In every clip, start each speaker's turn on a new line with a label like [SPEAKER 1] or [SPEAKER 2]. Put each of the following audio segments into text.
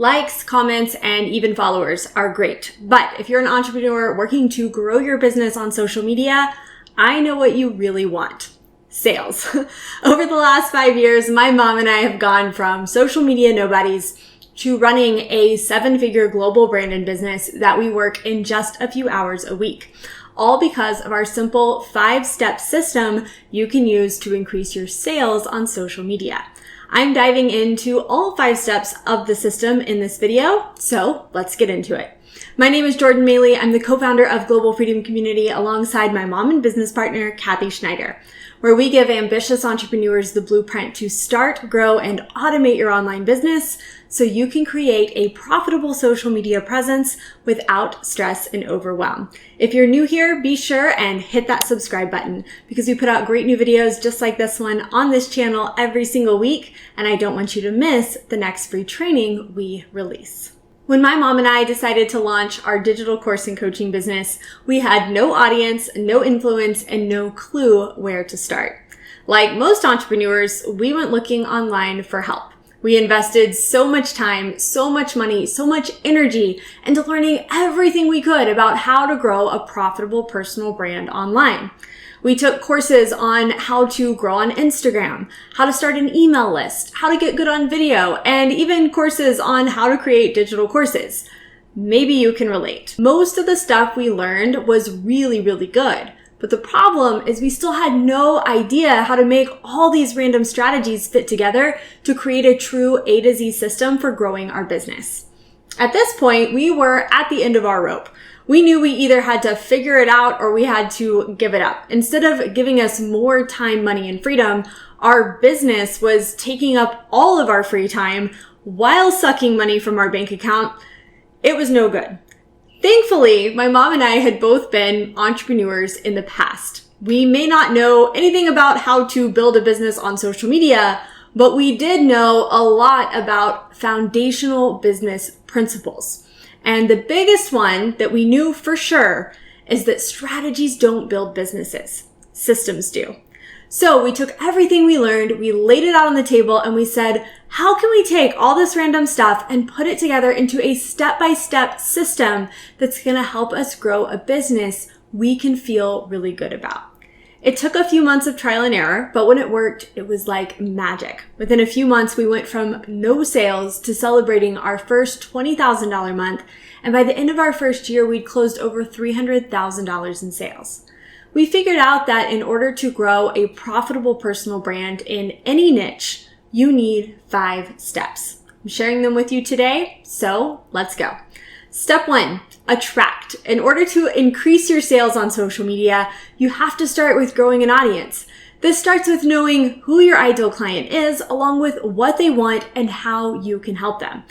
[SPEAKER 1] Likes, comments, and even followers are great. But if you're an entrepreneur working to grow your business on social media, I know what you really want. Sales. Over the last 5 years, my mom and I have gone from social media nobodies to running a 7-figure global brand and business that we work in just a few hours a week. All because of our simple 5-step system you can use to increase your sales on social media. I'm diving into all 5 steps of the system in this video, so let's get into it. My name is Jordan Maley. I'm the co-founder of Global Freedom Community alongside my mom and business partner, Kathy Schneider, where we give ambitious entrepreneurs the blueprint to start, grow, and automate your online business so you can create a profitable social media presence without stress and overwhelm. If you're new here, be sure and hit that subscribe button because we put out great new videos just like this one on this channel every single week, and I don't want you to miss the next free training we release. When my mom and I decided to launch our digital course and coaching business, we had no audience, no influence, and no clue where to start. Like most entrepreneurs, we went looking online for help. We invested so much time, so much money, so much energy into learning everything we could about how to grow a profitable personal brand online. We took courses on how to grow on Instagram, how to start an email list, how to get good on video, and even courses on how to create digital courses. Maybe you can relate. Most of the stuff we learned was really, really good. But the problem is we still had no idea how to make all these random strategies fit together to create a true A to Z system for growing our business. At this point, we were at the end of our rope. We knew we either had to figure it out or we had to give it up. Instead of giving us more time, money, and freedom, our business was taking up all of our free time while sucking money from our bank account. It was no good. Thankfully, my mom and I had both been entrepreneurs in the past. We may not know anything about how to build a business on social media, but we did know a lot about foundational business principles. And the biggest one that we knew for sure is that strategies don't build businesses. Systems do. So we took everything we learned, we laid it out on the table, and we said, how can we take all this random stuff and put it together into a step-by-step system that's going to help us grow a business we can feel really good about? It took a few months of trial and error, but when it worked, it was like magic. Within a few months, we went from no sales to celebrating our first $20,000 month. And by the end of our first year, we'd closed over $300,000 in sales. We figured out that in order to grow a profitable personal brand in any niche, you need 5 steps. I'm sharing them with you today, so let's go. Step 1, attract. In order to increase your sales on social media, you have to start with growing an audience. This starts with knowing who your ideal client is, along with what they want and how you can help them.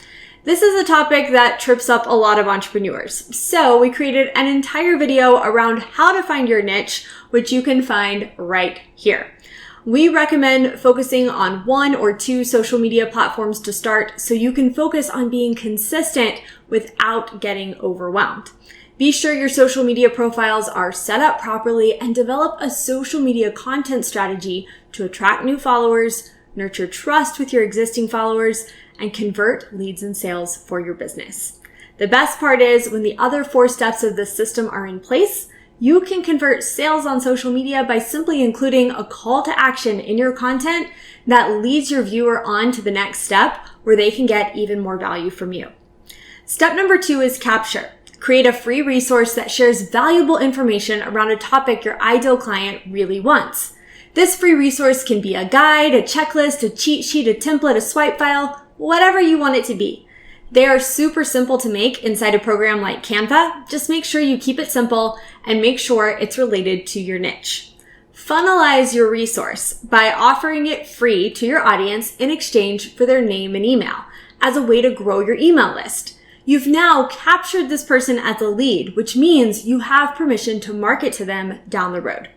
[SPEAKER 1] This is a topic that trips up a lot of entrepreneurs. So we created an entire video around how to find your niche, which you can find right here. We recommend focusing on 1 or 2 social media platforms to start so you can focus on being consistent without getting overwhelmed. Be sure your social media profiles are set up properly and develop a social media content strategy to attract new followers, nurture trust with your existing followers, and convert leads and sales for your business. The best part is when the other 4 steps of this system are in place, you can convert sales on social media by simply including a call to action in your content that leads your viewer on to the next step where they can get even more value from you. Step number 2 is capture. Create a free resource that shares valuable information around a topic your ideal client really wants. This free resource can be a guide, a checklist, a cheat sheet, a template, a swipe file, whatever you want it to be. They are super simple to make inside a program like Canva. Just make sure you keep it simple and make sure it's related to your niche. Funnelize your resource by offering it free to your audience in exchange for their name and email as a way to grow your email list. You've now captured this person as a lead, which means you have permission to market to them down the road.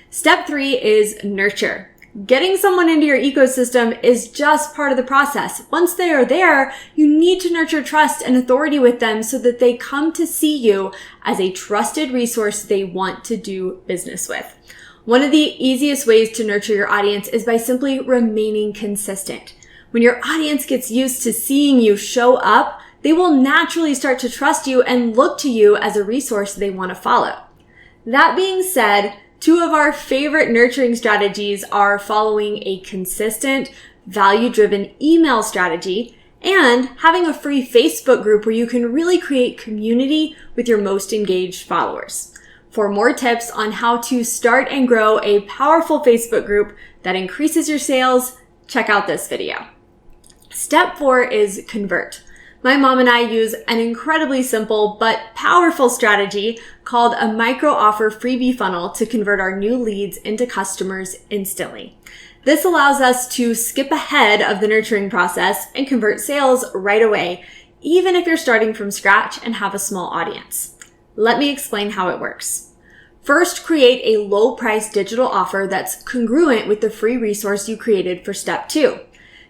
[SPEAKER 1] Step 3 is nurture. Getting someone into your ecosystem is just part of the process. Once they are there, you need to nurture trust and authority with them so that they come to see you as a trusted resource they want to do business with. One of the easiest ways to nurture your audience is by simply remaining consistent. When your audience gets used to seeing you show up, they will naturally start to trust you and look to you as a resource they want to follow. That being said, two of our favorite nurturing strategies are following a consistent, value-driven email strategy and having a free Facebook group where you can really create community with your most engaged followers. For more tips on how to start and grow a powerful Facebook group that increases your sales, check out this video. Step 4 is convert. My mom and I use an incredibly simple but powerful strategy called a micro offer freebie funnel to convert our new leads into customers instantly. This allows us to skip ahead of the nurturing process and convert sales right away, even if you're starting from scratch and have a small audience. Let me explain how it works. First, create a low-price digital offer that's congruent with the free resource you created for step 2.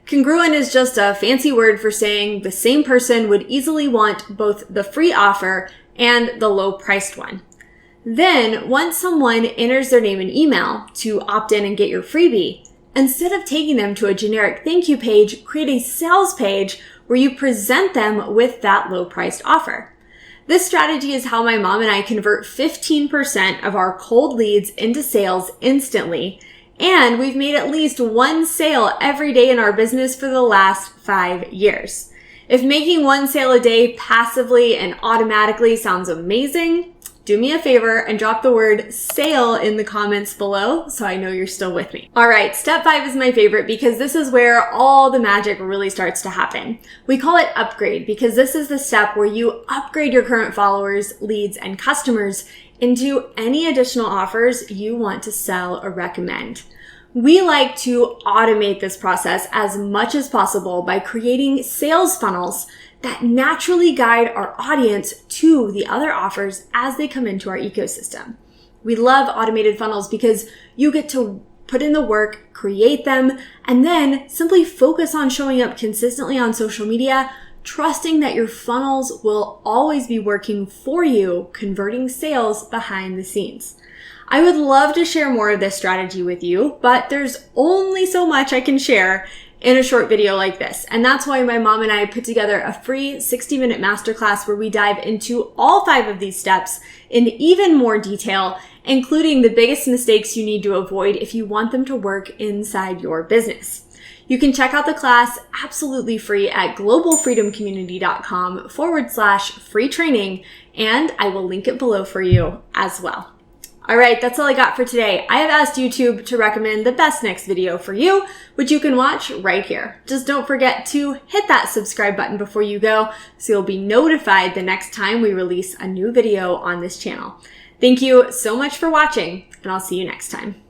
[SPEAKER 1] Congruent is just a fancy word for saying the same person would easily want both the free offer and the low-priced one. Then, once someone enters their name and email to opt in and get your freebie, instead of taking them to a generic thank you page, create a sales page where you present them with that low-priced offer. This strategy is how my mom and I convert 15% of our cold leads into sales instantly, and we've made at least one sale every day in our business for the last 5 years. If making one sale a day passively and automatically sounds amazing, do me a favor and drop the word sale in the comments below so I know you're still with me. All right, step 5 is my favorite because this is where all the magic really starts to happen. We call it upgrade because this is the step where you upgrade your current followers, leads, and customers into any additional offers you want to sell or recommend. We like to automate this process as much as possible by creating sales funnels that naturally guide our audience to the other offers as they come into our ecosystem. We love automated funnels because you get to put in the work, create them, and then simply focus on showing up consistently on social media, trusting that your funnels will always be working for you, converting sales behind the scenes. I would love to share more of this strategy with you, but there's only so much I can share in a short video like this. And that's why my mom and I put together a free 60-minute masterclass where we dive into all 5 of these steps in even more detail, including the biggest mistakes you need to avoid if you want them to work inside your business. You can check out the class absolutely free at globalfreedomcommunity.com/free training, and I will link it below for you as well. All right, that's all I got for today. I have asked YouTube to recommend the best next video for you, which you can watch right here. Just don't forget to hit that subscribe button before you go so you'll be notified the next time we release a new video on this channel. Thank you so much for watching, and I'll see you next time.